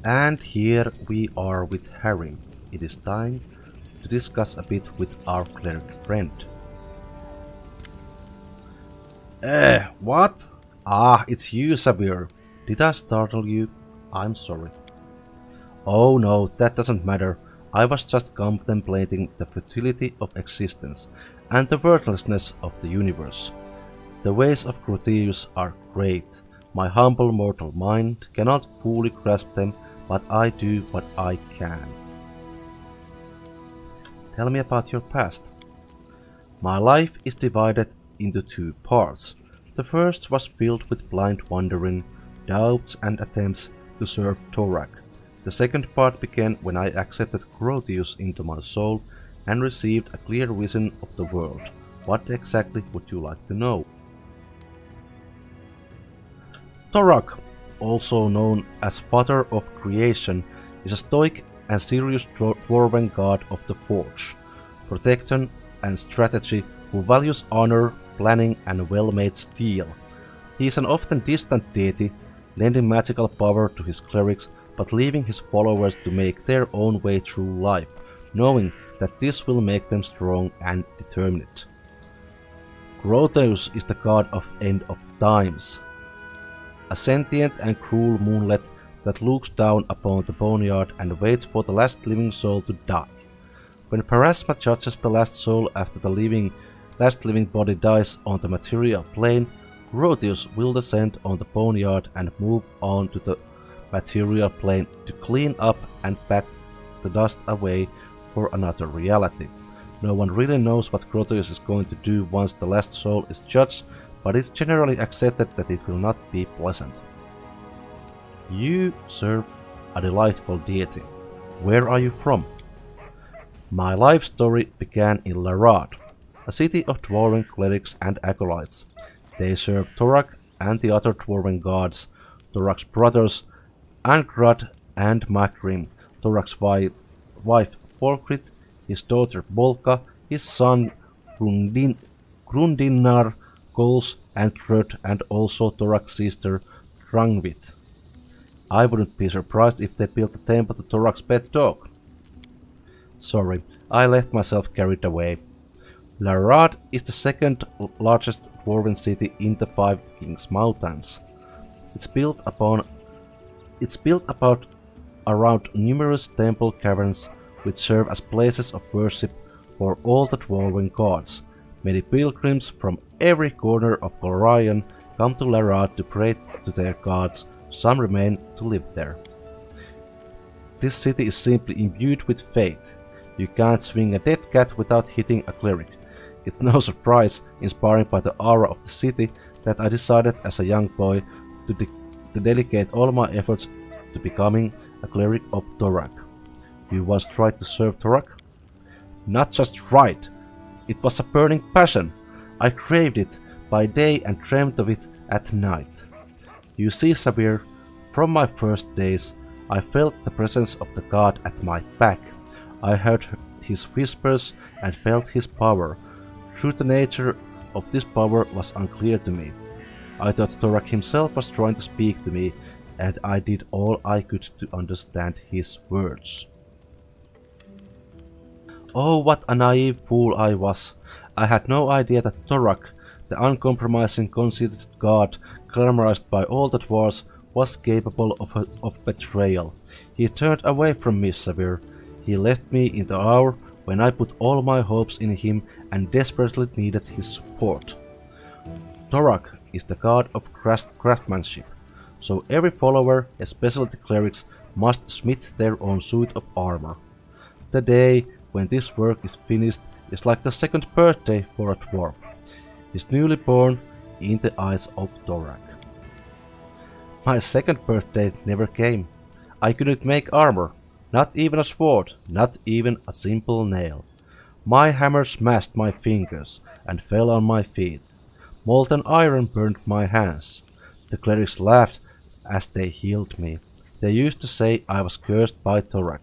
And here we are with Harrim. It is time to discuss a bit with our cleric friend. What? Ah, it's you, Cavir. Did I startle you? I'm sorry. Oh no, that doesn't matter. I was just contemplating the futility of existence and the worthlessness of the universe. The ways of Grotius are great. My humble mortal mind cannot fully grasp them, but I do what I can. Tell me about your past. My life is divided into two parts. The first was filled with blind wandering, doubts and attempts to serve Torak. The second part began when I accepted Grotius into my soul and received a clear vision of the world. What exactly would you like to know? Torak, also known as Father of Creation, is a stoic and serious dwarven god of the forge, protection and strategy who values honor, planning and well-made steel. He is an often distant deity, lending magical power to his clerics but leaving his followers to make their own way through life, knowing that this will make them strong and determined. Grotius is the god of end of times, a sentient and cruel moonlet that looks down upon the boneyard and waits for the last living soul to die. When Parasma judges the last soul after the last living body dies on the material plane, Grotius will descend on the boneyard and move on to the material plane to clean up and pack the dust away for another reality. No one really knows what Grotius is going to do once the last soul is judged, but it's generally accepted that it will not be pleasant. You serve a delightful deity. Where are you from? My life story began in Larad, a city of dwarven clerics and acolytes. They serve Torak and the other dwarven gods, Torak's brothers, Angrad and Makrim, Torak's wife Volkrit, his daughter Bolka, his son Grundinar, Goals and Trud, and also Torak's sister Drangvit. I wouldn't be surprised if they built a temple to Torak's pet dog. Sorry, I let myself carried away. Larad is the second largest dwarven city in the Five Kings Mountains. It's built about around numerous temple caverns which serve as places of worship for all the dwarven gods. Many pilgrims from every corner of Golarion come to Larad to pray to their gods. Some remain to live there. This city is simply imbued with fate. You can't swing a dead cat without hitting a cleric. It's no surprise, inspired by the aura of the city, that I decided as a young boy to dedicate all my efforts to becoming a cleric of Torak. You once tried to serve Torak? Not just right. It was a burning passion. I craved it by day and dreamed of it at night. You see, Cavir, from my first days, I felt the presence of the god at my back. I heard his whispers and felt his power. True, the nature of this power was unclear to me. I thought Torak himself was trying to speak to me, and I did all I could to understand his words. Oh, what a naive fool I was! I had no idea that Torak, the uncompromising, conceited god, glamorized by all the dwarves, was capable of betrayal. He turned away from me, Cavir. He left me in the hour when I put all my hopes in him and desperately needed his support. Torak is the god of craftsmanship, so every follower, especially the clerics, must smith their own suit of armor. The day when this work is finished is like the second birthday for a dwarf. He's newly born in the eyes of Torak. My second birthday never came. I couldn't make armor, not even a sword, not even a simple nail. My hammer smashed my fingers and fell on my feet. Molten iron burned my hands. The clerics laughed as they healed me. They used to say I was cursed by Torak.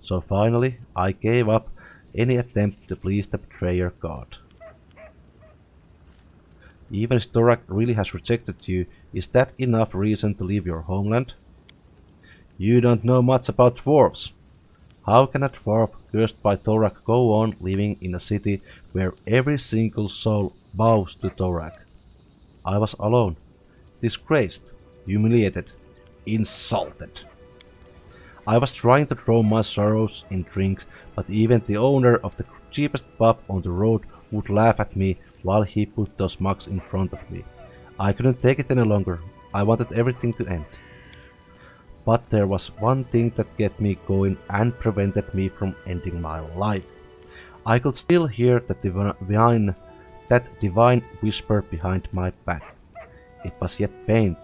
So finally I gave up any attempt to please the betrayer god. Even if Torak really has rejected you, is that enough reason to leave your homeland? You don't know much about dwarves. How can a dwarf cursed by Thorak go on living in a city where every single soul bows to Thorak? I was alone, disgraced, humiliated, insulted. I was trying to drown my sorrows in drinks, but even the owner of the cheapest pub on the road would laugh at me while he put those mugs in front of me. I couldn't take it any longer. I wanted everything to end. But there was one thing that kept me going and prevented me from ending my life. I could still hear that divine whisper behind my back. It was yet faint.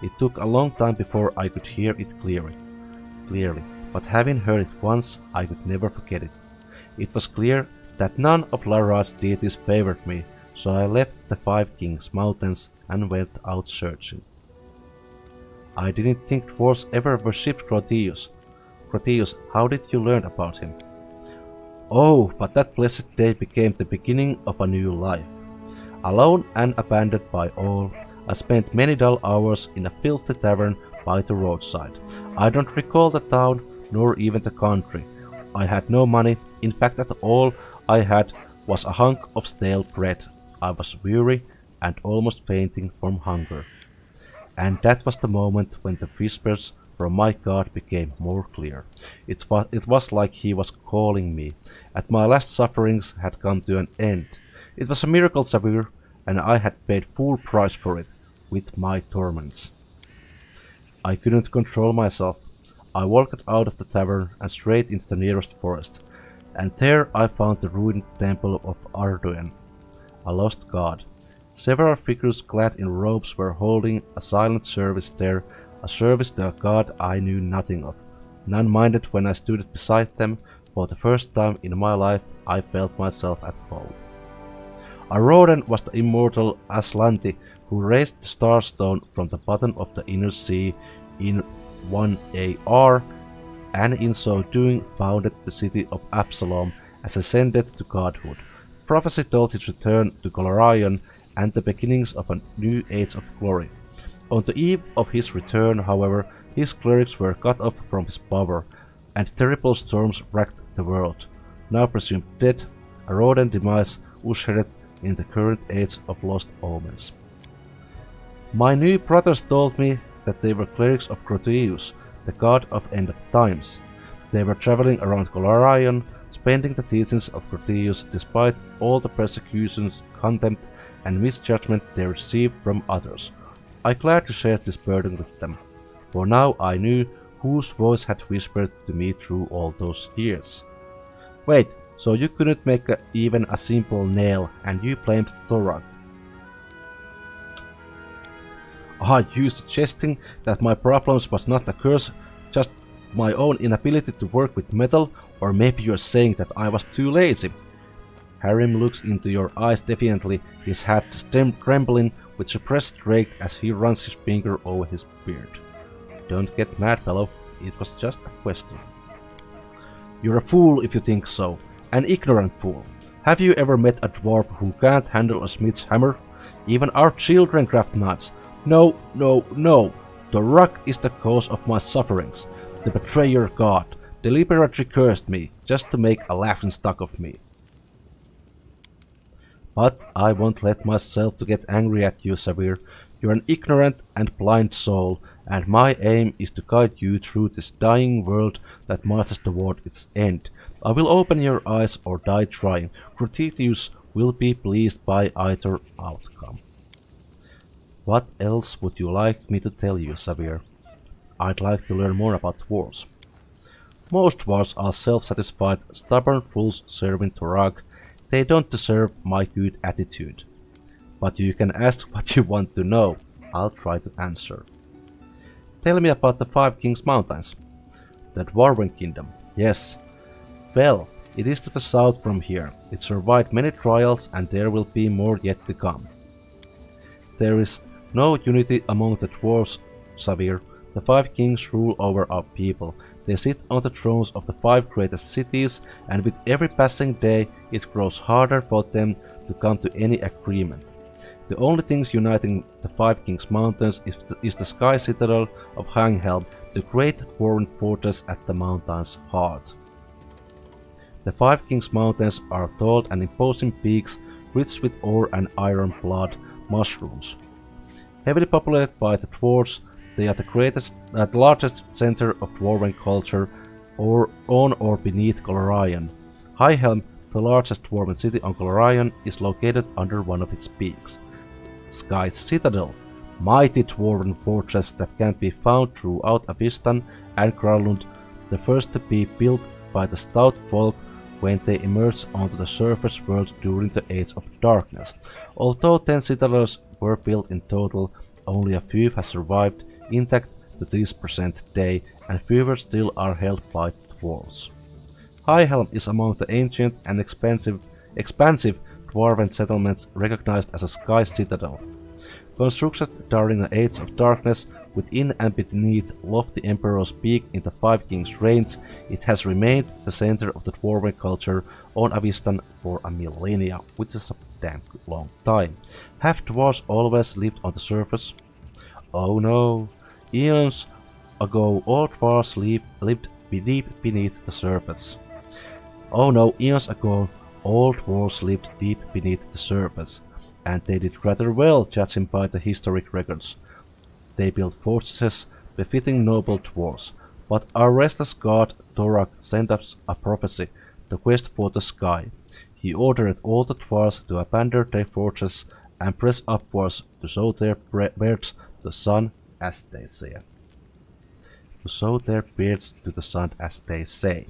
It took a long time before I could hear it clearly, but having heard it once, I could never forget it. It was clear that none of Lara's deities favored me, so I left the Five Kings Mountains and went out searching. I didn't think dwarves ever worshipped Croteus. Croteus, how did you learn about him? Oh, but that blessed day became the beginning of a new life. Alone and abandoned by all, I spent many dull hours in a filthy tavern by the roadside. I don't recall the town, nor even the country. I had no money. In fact, that all I had was a hunk of stale bread. I was weary and almost fainting from hunger. And that was the moment when the whispers from my god became more clear. It was like he was calling me. At my last sufferings had come to an end. It was a miracle, Cavir, and I had paid full price for it, with my torments. I couldn't control myself. I walked out of the tavern and straight into the nearest forest, and there I found the ruined temple of Arduin, a lost god. Several figures clad in robes were holding a silent service there, a service to a god I knew nothing of. None minded when I stood beside them. For the first time in my life I felt myself at home. Aroden was the immortal Aslanti who raised the Starstone from the bottom of the inner sea in 1AR, and in so doing founded the city of Absalom as ascended to godhood. Prophecy told his return to Golarion and the beginnings of a new age of glory. On the eve of his return, however, his clerics were cut off from his power, and terrible storms wrecked the world. Now presumed dead, Aroden's demise ushered in the current age of lost omens. My new brothers told me that they were clerics of Croteus, the god of end of times. They were traveling around Golarion, spending the teachings of Croteus despite all the persecutions, contempt, and misjudgment they received from others. I glad to share this burden with them, for now I knew whose voice had whispered to me through all those years. Wait, so you couldn't make even a simple nail, and you blamed Thorak? Are you suggesting that my problems was not a curse, just my own inability to work with metal, or maybe you're saying that I was too lazy? Harrim looks into your eyes defiantly, his hat trembling with suppressed rage as he runs his finger over his beard. Don't get mad, fellow, it was just a question. You're a fool if you think so, an ignorant fool. Have you ever met a dwarf who can't handle a smith's hammer? Even our children craft knives. No, no, no! Thorak is the cause of my sufferings. The betrayer god deliberately cursed me, just to make a laughingstock of me. But I won't let myself to get angry at you, Cavir. You're an ignorant and blind soul, and my aim is to guide you through this dying world that marches toward its end. I will open your eyes or die trying. Croteus will be pleased by either outcome. What else would you like me to tell you, Cavir? I'd like to learn more about dwarves. Most dwarves are self-satisfied, stubborn fools serving Thorak. They don't deserve my good attitude. But you can ask what you want to know. I'll try to answer. Tell me about the Five Kings Mountains. The Dwarven Kingdom. Yes. Well, it is to the south from here. It survived many trials and there will be more yet to come. There is no unity among the dwarves, Cavir. The Five Kings rule over our people. They sit on the thrones of the five greatest cities, and with every passing day it grows harder for them to come to any agreement. The only things uniting the Five Kings Mountains is the sky citadel of Hanghelm the great dwarven fortress at the mountain's heart. The Five Kings Mountains are tall and imposing peaks rich with ore and iron blood mushrooms. Heavily populated by the dwarves, they are the largest center of dwarven culture on or beneath Golarion. Highhelm, the largest dwarven city on Golarion, is located under one of its peaks. Sky's Citadel, mighty dwarven fortress that can be found throughout Avistan and Gralund, the first to be built by the stout folk when they emerged onto the surface world during the Age of Darkness. Although 10 citadels were built in total, only a few have survived intact to this present day, and fewer still are held by dwarves. Highhelm is among the ancient and expansive dwarven settlements recognized as a sky citadel. Constructed during the Age of Darkness within and beneath lofty Emperor's Peak in the Five Kings' Range, it has remained the center of the dwarven culture on Avistan for a millennia, which is a damn long time. Have dwarves always lived on the surface? Oh no, eons ago all dwarves lived deep beneath the surface. Oh no, eons ago all dwarves lived deep beneath the surface, and they did rather well judging by the historic records. They built fortresses befitting noble dwarves, but our restless god Thorak sent us a prophecy, the quest for the sky. He ordered all the dwarves to abandon their fortress and press upwards to show their beards to the sun, as they say. To show their beards to the sun, as they say.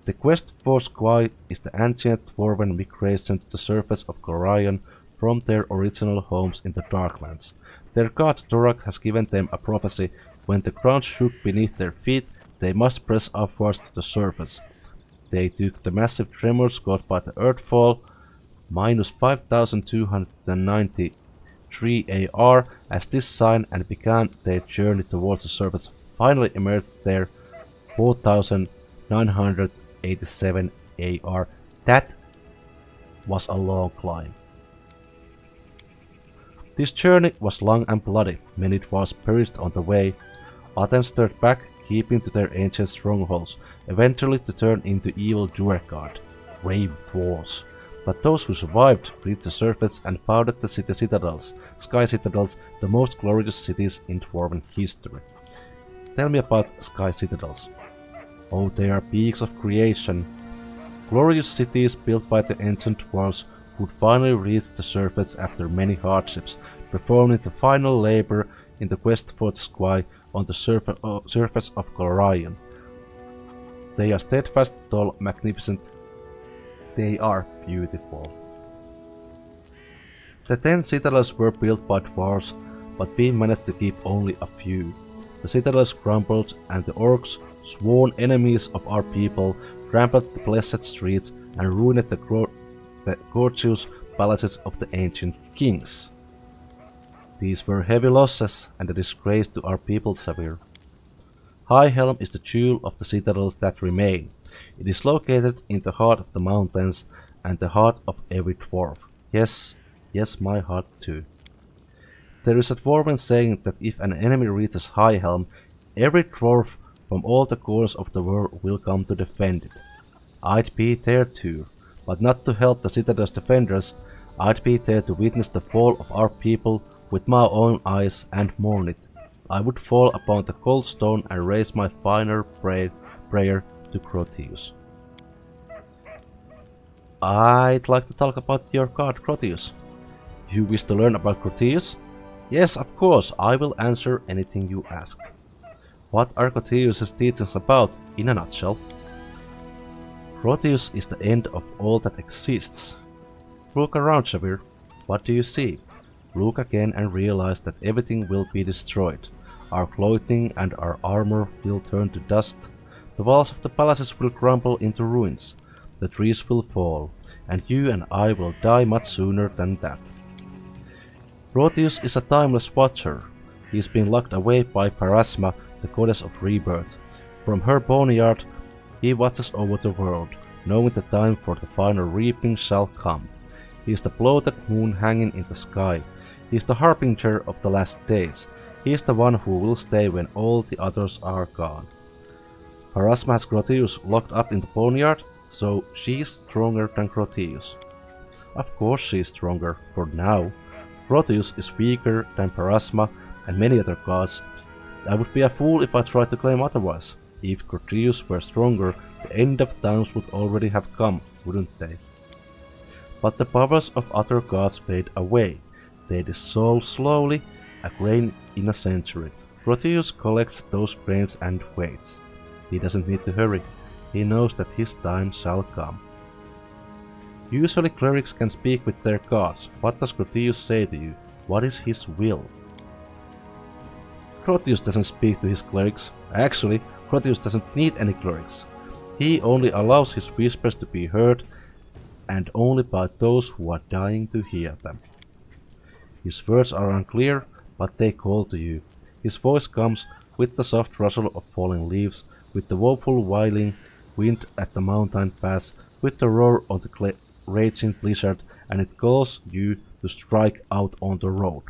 The quest for sky is the ancient dwarven migration to the surface of Golarion from their original homes in the Darklands. Their god Thorak has given them a prophecy: when the ground shook beneath their feet, they must press upwards to the surface. They took the massive tremors caused by the Earthfall, minus 5293 AR, as this sign and began their journey towards the surface. Finally emerged there 4987 AR. That was a long climb. This journey was long and bloody. Many dwarves perished on the way. Others turned back, keeping to their ancient strongholds, eventually to turn into evil Duergard, brave dwarves. But those who survived reached the surface and founded the citadels, Sky Citadels, the most glorious cities in dwarven history. Tell me about Sky Citadels. Oh, they are peaks of creation. Glorious cities built by the ancient dwarves would finally reach the surface after many hardships, performing the final labor in the quest for the sky on the surface of Golarion. They are steadfast, tall, magnificent. They are beautiful. The 10 citadels were built by dwarves, but we managed to keep only a few. The citadels crumbled, and the orcs, sworn enemies of our people, trampled the blessed streets and ruined the gorgeous palaces of the ancient kings. These were heavy losses and a disgrace to our people, Cavir. Highhelm is the jewel of the citadels that remain. It is located in the heart of the mountains and the heart of every dwarf. Yes, my heart too. There is a dwarven saying that if an enemy reaches Highhelm, every dwarf from all the corners of the world will come to defend it. I'd be there too, but not to help the citadel's defenders. I'd be there to witness the fall of our people with my own eyes and mourn it. I would fall upon the cold stone and raise my final prayer to Croteus. I'd like to talk about your god Croteus. You wish to learn about Croteus? Yes, of course, I will answer anything you ask. What are Croteus' teachings about, in a nutshell? Croteus is the end of all that exists. Look around, Cavir. What do you see? Look again and realize that everything will be destroyed. Our clothing and our armor will turn to dust. The walls of the palaces will crumble into ruins. The trees will fall, and you and I will die much sooner than that. Croteus is a timeless watcher. He is being locked away by Parasma, the goddess of rebirth. From her boneyard, he watches over the world, knowing the time for the final reaping shall come. He is the bloated moon hanging in the sky. He is the harbinger of the last days. He's the one who will stay when all the others are gone. Pharasma has Grotius locked up in the boneyard, so she's stronger than Grotius. Of course she's stronger, for now. Grotius is weaker than Pharasma and many other gods. I would be a fool if I tried to claim otherwise. If Grotius were stronger, the end of times would already have come, wouldn't they? But the powers of other gods fade away. They dissolve slowly, a grain in a century. Grotius collects those grains and waits. He doesn't need to hurry. He knows that his time shall come. Usually clerics can speak with their gods. What does Grotius say to you? What is his will? Grotius doesn't speak to his clerics. Actually, Grotius doesn't need any clerics. He only allows his whispers to be heard, and only by those who are dying to hear them. His words are unclear, but they call to you. His voice comes with the soft rustle of falling leaves, with the woeful wailing wind at the mountain pass, with the roar of the raging blizzard, and it calls you to strike out on the road.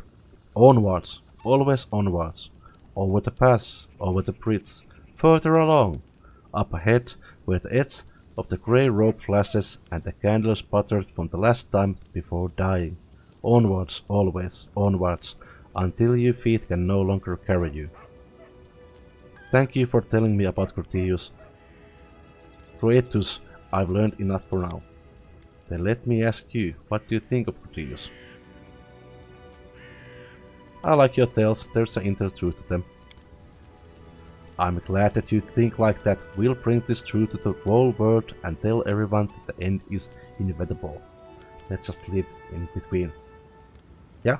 Onwards, always onwards. Over the pass, over the bridge, further along. Up ahead, where the edge of the grey rope flashes and the candle sputtered from the last time before dying. Onwards, always, onwards, until your feet can no longer carry you. Thank you for telling me about Grotius. Groetus, I've learned enough for now. Then let me ask you, what do you think of Grotius? I like your tales, there's an inner truth to them. I'm glad that you think like that. We'll bring this truth to the whole world and tell everyone that the end is inevitable. Let's just live in between. Yeah?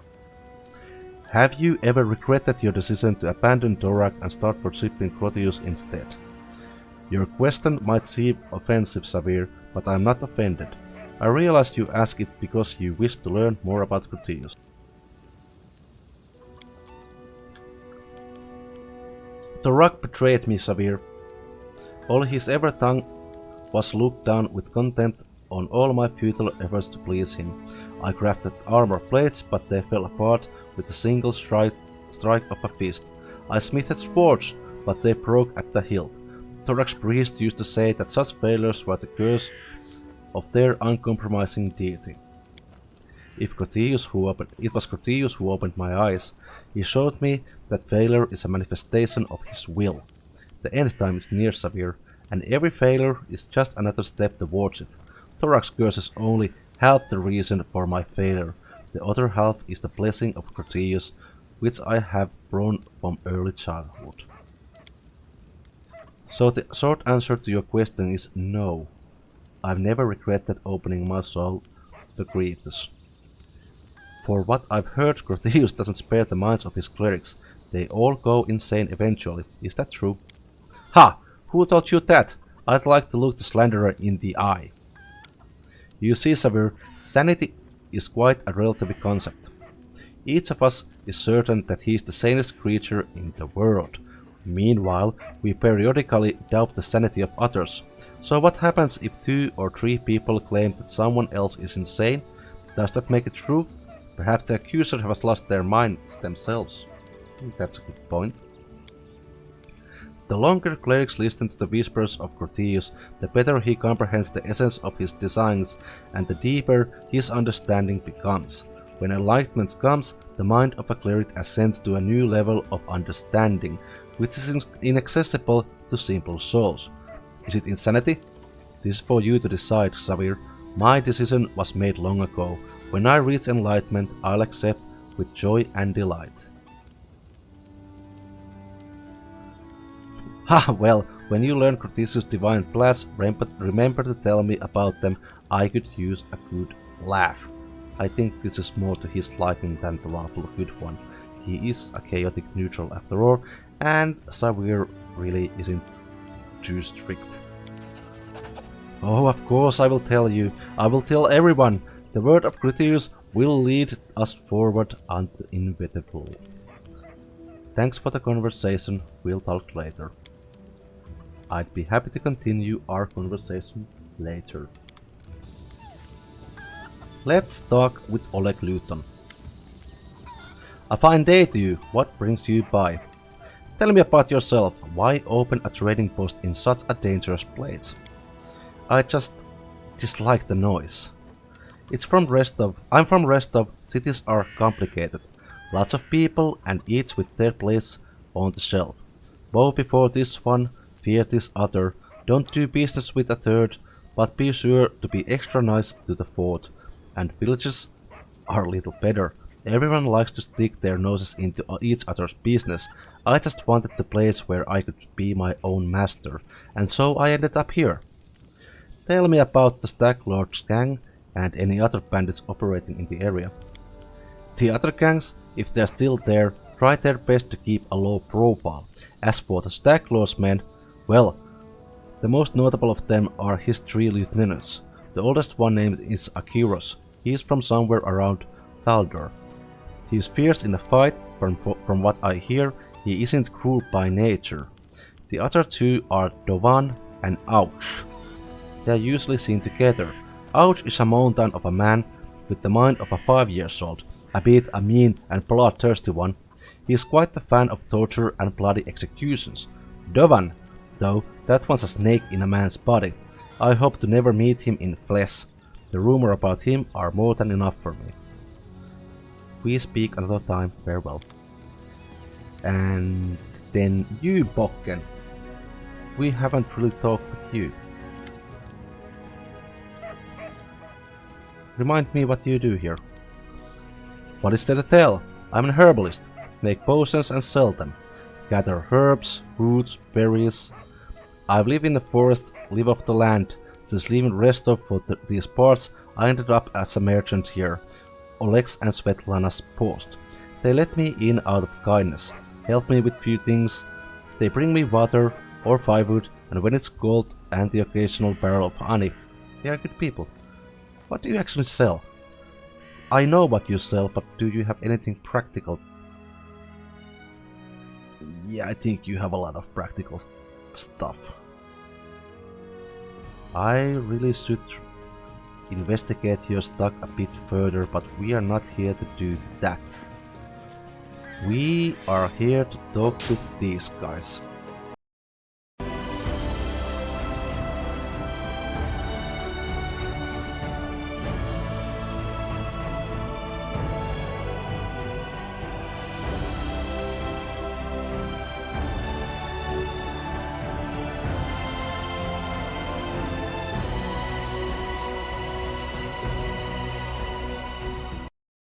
Have you ever regretted your decision to abandon Dorak and start worshipping Grotius instead? Your question might seem offensive, Cavir, but I'm not offended. I realize you ask it because you wish to learn more about Grotius. Dorak betrayed me, Cavir. All his ever tongue was looked down with contempt on all my futile efforts to please him. I crafted armor plates, but they fell apart with a single strike of a fist. I smithed swords, but they broke at the hilt. Dorak's priest used to say that such failures were the curse of their uncompromising deity. It was Grotius who opened my eyes. He showed me that failure is a manifestation of his will. The end time is near, Cavir, and every failure is just another step towards it. Dorak's curses only half the reason for my failure. The other half is the blessing of Grotius, which I have borne from early childhood. So the short answer to your question is no. I've never regretted opening my soul to Grotius. For what I've heard, Grotius doesn't spare the minds of his clerics. They all go insane eventually. Is that true? Ha! Who taught you that? I'd like to look the slanderer in the eye. You see, Cavir, sanity is quite a relative concept. Each of us is certain that he is the sanest creature in the world. Meanwhile, we periodically doubt the sanity of others. So what happens if 2 or 3 people claim that someone else is insane? Does that make it true? Perhaps the accuser has lost their minds themselves. That's a good point. The longer clerics listen to the whispers of Grotius, the better he comprehends the essence of his designs, and the deeper his understanding becomes. When enlightenment comes, the mind of a cleric ascends to a new level of understanding, which is inaccessible to simple souls. Is it insanity? This is for you to decide, Cavir. My decision was made long ago. When I reach enlightenment, I'll accept with joy and delight. Ha! Well, when you learn Grotius' divine plans, remember to tell me about them. I could use a good laugh. I think this is more to his liking than the lawful good one. He is a chaotic neutral after all, and Cavir really isn't too strict. Oh, of course I will tell you. I will tell everyone. The word of Grotius will lead us forward unto inevitable. Thanks for the conversation. We'll talk later. I'd be happy to continue our conversation later. Let's talk with Oleg Luton. A fine day to you. What brings you by? Tell me about yourself. Why open a trading post in such a dangerous place? I just dislike the noise. I'm from Restov. Cities are complicated. Lots of people and each with their place on the shelf. Bow before this one, fear this other. Don't do business with a third, but be sure to be extra nice to the fourth. And villages are a little better. Everyone likes to stick their noses into each other's business. I just wanted the place where I could be my own master, and so I ended up here. Tell me about the Stag Lord's gang and any other bandits operating in the area. The other gangs, if they're still there, try their best to keep a low profile. As for the Stag Lord's men, well, the most notable of them are his 3 lieutenants. The oldest one named is Akiros. He is from somewhere around Taldor. He is fierce in a fight, from what I hear, he isn't cruel by nature. The other 2 are Dovan and Ouch. They are usually seen together. Ouch is a mountain of a man with the mind of a 5-year-old, a bit a mean and bloodthirsty one. He is quite a fan of torture and bloody executions. Dovan, though, that one's a snake in a man's body. I hope to never meet him in flesh. The rumor about him are more than enough for me. We speak another time, farewell. And then you, Bokken. We haven't really talked with you. Remind me what you do here. What is there to tell? I'm an herbalist. Make potions and sell them. Gather herbs, roots, berries. I live in the forest, live off the land. Since leaving Restov for these parts, I ended up as a merchant here. Oleg's and Svetlana's post. They let me in out of kindness, help me with few things. They bring me water or firewood, and when it's cold, and the occasional barrel of honey. They are good people. What do you actually sell? I know what you sell, but do you have anything practical? Yeah, I think you have a lot of practical stuff. I really should investigate your stock a bit further, but we are not here to do that. We are here to talk to these guys.